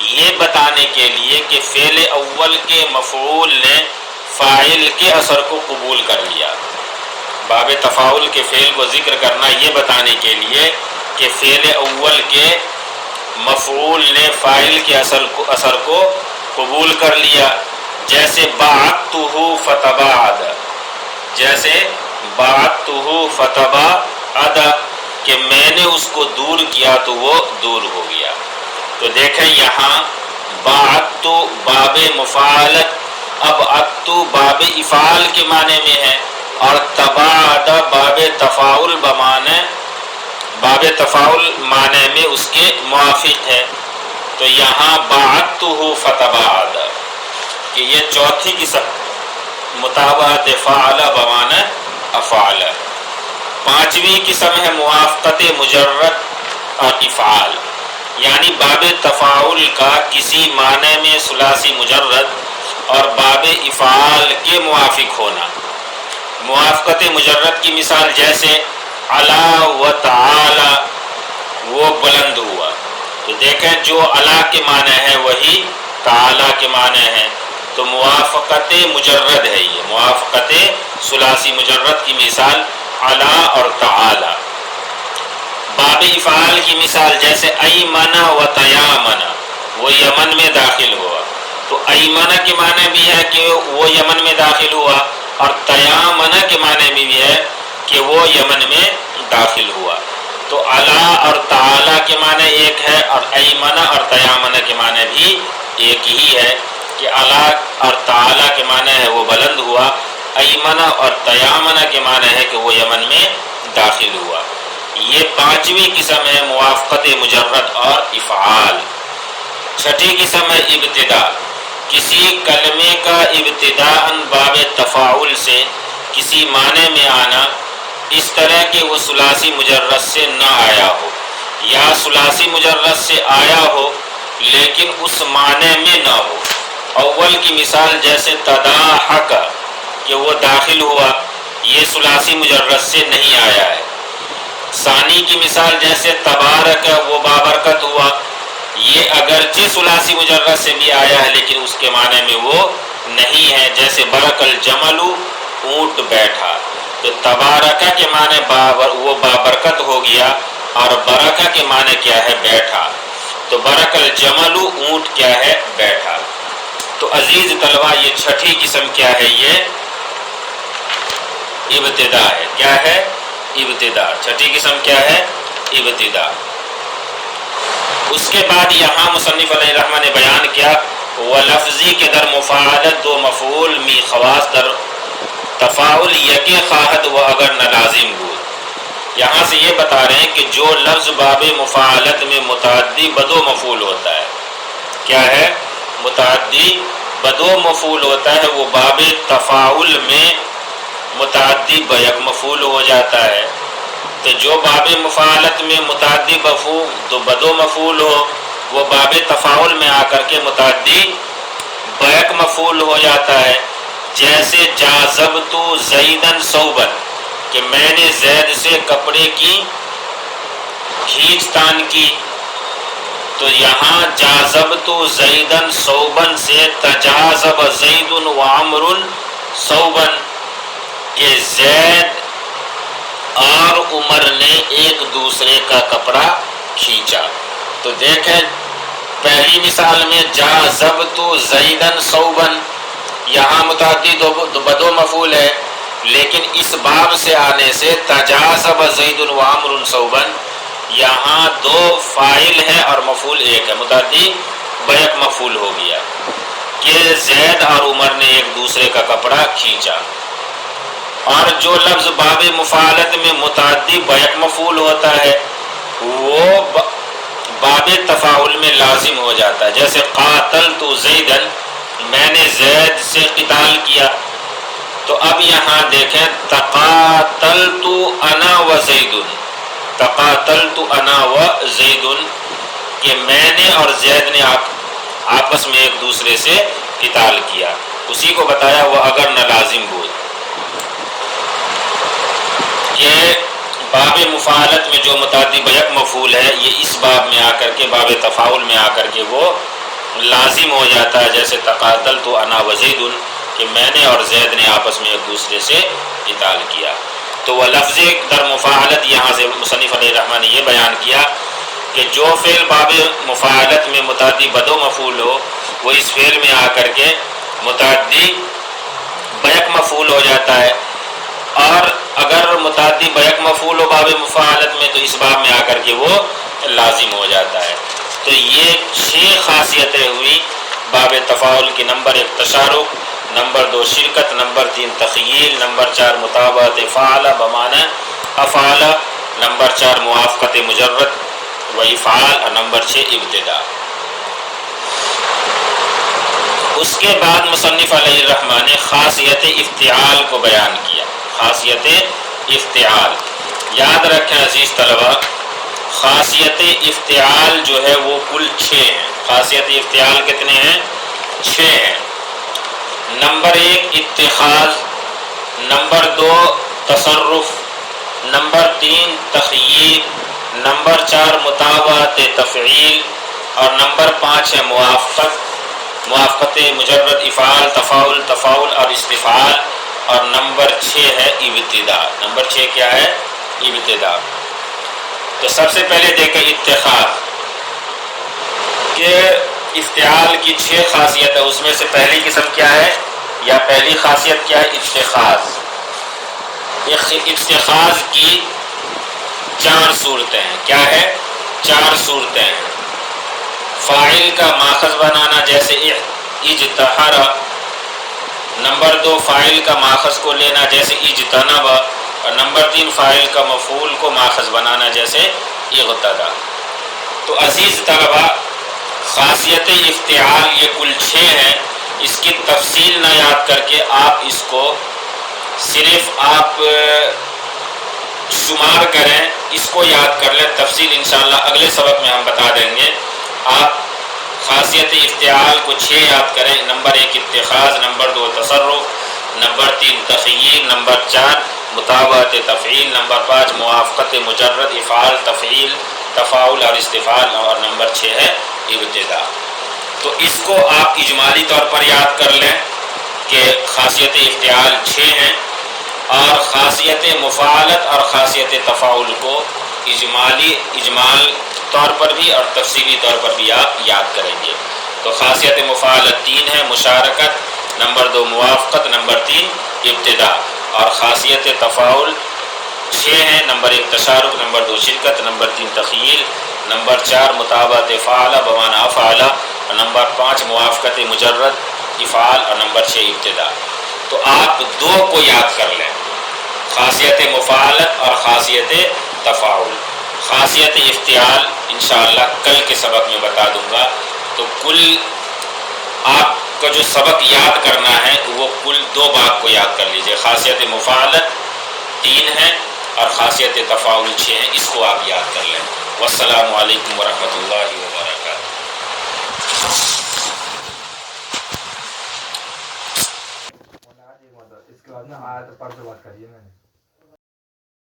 S1: یہ بتانے کے لیے کہ فعل اول کے مفعول نے فاعل کے اثر کو قبول کر لیا. باب تفاعل کے فعل کو ذکر کرنا یہ بتانے کے لیے کہ فعل اول کے مفعول نے فاعل کے اثر کو قبول کر لیا. جیسے بعدتہ فتباعد. جیسے بعدتہ فتباعد، کہ میں نے اس کو دور کیا تو وہ دور ہو گیا. تو دیکھیں یہاں بعدت باب مفاعلت، اب اتو باب افعال کے معنی میں ہے، اور تباعد باب تفاعل معنی میں اس کے موافق ہے. تو یہاں بعدتہ فتباعد، کہ یہ چوتھی قسم مطابقت فعل بمعنی افعال. 5ویں قسم ہے موافقت مجرد اور افعال، یعنی باب تفاعل کا کسی معنی میں ثلاثی مجرد اور باب افعال کے موافق ہونا. موافقت مجرد کی مثال جیسے علا و تعالی، وہ بلند ہوا. تو دیکھیں جو علا کے معنی ہے وہی تعالی کے معنی ہے. تو موافقت مجرد ہے یہ، موافقت ثلاثی مجرد کی مثال علا اور تعالی۔ باب افعال کی مثال جیسے ایمنا و تیامنا، وہ یمن میں داخل ہوا، تو ایمنا کے معنی بھی ہے کہ وہ یمن میں داخل ہوا، اور تیامنا کے معنی بھی ہے کہ وہ یمن میں داخل ہوا۔ تو علا اور تعالی کے معنی ایک ہے، اور ایمنا اور تیامنا کے معنی بھی ایک ہی ہے کہ علا اور تعالی کے معنی ہے وہ بلند ہوا، ایمنا اور تیامنا کے معنی ہے کہ وہ یمن میں داخل ہوا۔ یہ پانچویں قسم ہے موافقت مجرد اور افعال۔ چھٹی قسم ہے ابتدا، کسی کلمے کا ابتداءً باب تفاعل سے کسی معنی میں آنا اس طرح کہ وہ ثلاثی مجرد سے نہ آیا ہو، یا ثلاثی مجرد سے آیا ہو لیکن اس معنی میں نہ ہو۔ اول کی مثال جیسے تضاحک کہ وہ داخل ہوا، یہ ثلاثی مجرد سے نہیں آیا ہے۔ ثانی کی مثال جیسے تبارک وہ بابرکت ہوا، یہ اگرچہ ثلاثی مجرد سے بھی آیا ہے لیکن اس کے معنی میں وہ نہیں ہے، جیسے برک الجمل اونٹ بیٹھا، تو تبارکہ کے معنی وہ بابرکت ہو گیا، اور برکہ کے معنی کیا ہے؟ بیٹھا، تو برک الجمل اونٹ کیا ہے؟ بیٹھا۔ تو عزیز طلبہ یہ چھٹی قسم کیا ہے؟ یہ ابتدا ہے۔ کیا ہے؟ ابتدا۔ چھٹی قسم کیا ہے؟ ابتدا۔ اس کے بعد یہاں مصنف علیہ الرحمہ نے بیان کیا ولفظی کے در مفاعلت دو مفعول می خواص در تفاعل یکی خواہد و اگر نہ لازم بود۔ یہاں سے یہ بتا رہے ہیں کہ جو لفظ باب مفاعلت میں متعدی بدو مفعول ہوتا ہے، کیا ہے؟ متعدی بدو مفعول ہوتا ہے، وہ باب تفاعل میں متعدی بیک مفعول ہو جاتا ہے۔ تو جو باب مفاعلت میں متعدی بدو مفعول ہو وہ باب تفاعل میں آ کر کے متعدی بیک مفعول ہو جاتا ہے۔ جیسے جاذبت زیدن ثوبا کہ میں نے زید سے کپڑے کی کھینچ تان کی، تو یہاں جاذبت زیدن ثوبا سے تجاذب زید و عمر ثوبا کہ زید اور عمر نے ایک دوسرے کا کپڑا کھینچا۔ تو دیکھیں پہلی مثال میں جاذبت زیدن ثوبا، یہاں متعدی بدو مفعول ہے، لیکن اس باب سے آنے سے تجاذب زید و عمر ثوبا، یہاں دو فاعل ہے اور مفعول ایک ہے، متعدی بیک مفعول ہو گیا کہ زید اور عمر نے ایک دوسرے کا کپڑا کھینچا۔ اور جو لفظ باب مفاعلت میں متعدی بیک مفعول ہوتا ہے وہ باب تفاعل میں لازم ہو جاتا ہے، جیسے قاتلت زیدن میں نے زید سے قتال کیا۔ تو اب یہاں دیکھیں تقاتلت انا و زید، تقاتلت انا و زید کہ میں نے اور زید نے آپس میں ایک دوسرے سے قتال کیا، اسی کو بتایا وہ اگر نہ لازم بود۔ یہ باب مفاعلت میں جو متعدی بیک مفعول ہے یہ اس باب میں آ کر کے باب تفاعل میں آ کر کے وہ لازم ہو جاتا ہے، جیسے تقاتلت انا و زید کہ میں نے اور زید نے آپس میں ایک دوسرے سے قتال کیا۔ تو وہ لفظ در مفاعلت یہاں سے مصنف علیہ الرحمہ نے یہ بیان کیا کہ جو فعل باب مفاعلت میں متعدی بدو مفعول ہو وہ اس فعل میں آ کر کے متعدی بیک مفعول ہو جاتا ہے، اور اگر متعدی بیک مفعول ہو باب مفاعلت میں تو اس باب میں آ کر کے وہ لازم ہو جاتا ہے۔ تو یہ 6 خاصیتیں ہوئی باب تفاعل کی۔ نمبر 1 تشارک، نمبر 2 شرکت، نمبر 3 تخیل، نمبر 4 مطابقت فعل بمعنی افعال، نمبر 4 موافقت مجرد و افعال، اور نمبر 6 ابتدا۔ اس کے بعد مصنف علیہ الرحمہ نے خاصیت افتعال کو بیان کیا۔ خاصیت افتعال یاد رکھیں عزیز طلبہ، خاصیت افتعال جو ہے وہ کل 6 ہیں۔ خاصیت افتعال کتنے ہیں؟ 6 ہیں۔ نمبر 1 اتخاذ، نمبر 2 تصرف، نمبر 3 تخییر، نمبر 4 مطابقت تفعیل، اور نمبر 5 ہے موافقت موافقت مجرد، افعال، تفاعل، تفاعل اور استفعال، اور نمبر 6 ہے ابتدا. نمبر 6 کیا ہے؟ ابتدا. تو سب سے پہلے دیکھیں اتخاذ کہ افتعال کی 6 خاصیت ہے، اس میں سے پہلی قسم کیا ہے یا پہلی خاصیت کیا ہے؟ اتخاذ. اتخاذ کی 4 صورتیں ہیں. کیا ہے؟ 4 صورتیں ہیں. فاعل کا ماخذ بنانا جیسے اجتہر. نمبر 2 فاعل کا ماخذ کو لینا جیسے اجتنب. اور نمبر 3 فاعل کا مفعول کو ماخذ بنانا جیسے اغتدا. تو عزیز طلبہ، خاصیت افتعال یہ کل 6 ہیں. اس کی تفصیل نہ یاد کر کے آپ اس کو صرف آپ شمار کریں، اس کو یاد کر لیں. تفصیل انشاءاللہ اگلے سبق میں ہم بتا دیں گے. آپ خاصیت افتعال کو 6 یاد کریں. نمبر 1 اتخاذ، نمبر 2 تصرف، نمبر 3 تخییر، نمبر 4 مطابقت تفعیل، نمبر 5 موافقت مجرد، افعال، تفعیل، تفاعل اور استفعال، اور نمبر 6 ہے ابتدا. تو اس کو آپ اجمالی طور پر یاد کر لیں کہ خاصیت افتعال 6 ہیں، اور خاصیت مفاعلت اور خاصیت تفاعل کو اجمال طور پر بھی اور تفصیلی طور پر بھی آپ یاد کریں گے. تو خاصیت مفاعلت 3 ہے، مشارکت، نمبر 2 موافقت، نمبر 3 ابتدا. اور خاصیت تفاعل 6 ہیں، نمبر 1 تشارک، نمبر 2 شرکت، نمبر 3 تخیل، نمبر 4 مطابقت فعل بمعنی فعل، اور نمبر 5 موافقت مجرد افعال، اور نمبر 6 ابتدا. تو آپ 2 کو یاد کر لیں، خاصیت مفاعلت اور خاصیت تفاعل. خاصیت افتعال انشاءاللہ کل کے سبق میں بتا دوں گا. تو کل آپ کا جو سبق یاد کرنا ہے وہ کل 2 باب کو یاد کر لیجئے. خاصیت مفاعلت 3 ہے اور خاصیت تفاعل 6 ہیں. اس کو آپ یاد کر لیں. والسلام علیکم ورحمۃ اللہ وبرکاتہ.
S2: اس کے بعد نا آیت پڑھ کے بات کریے میں نے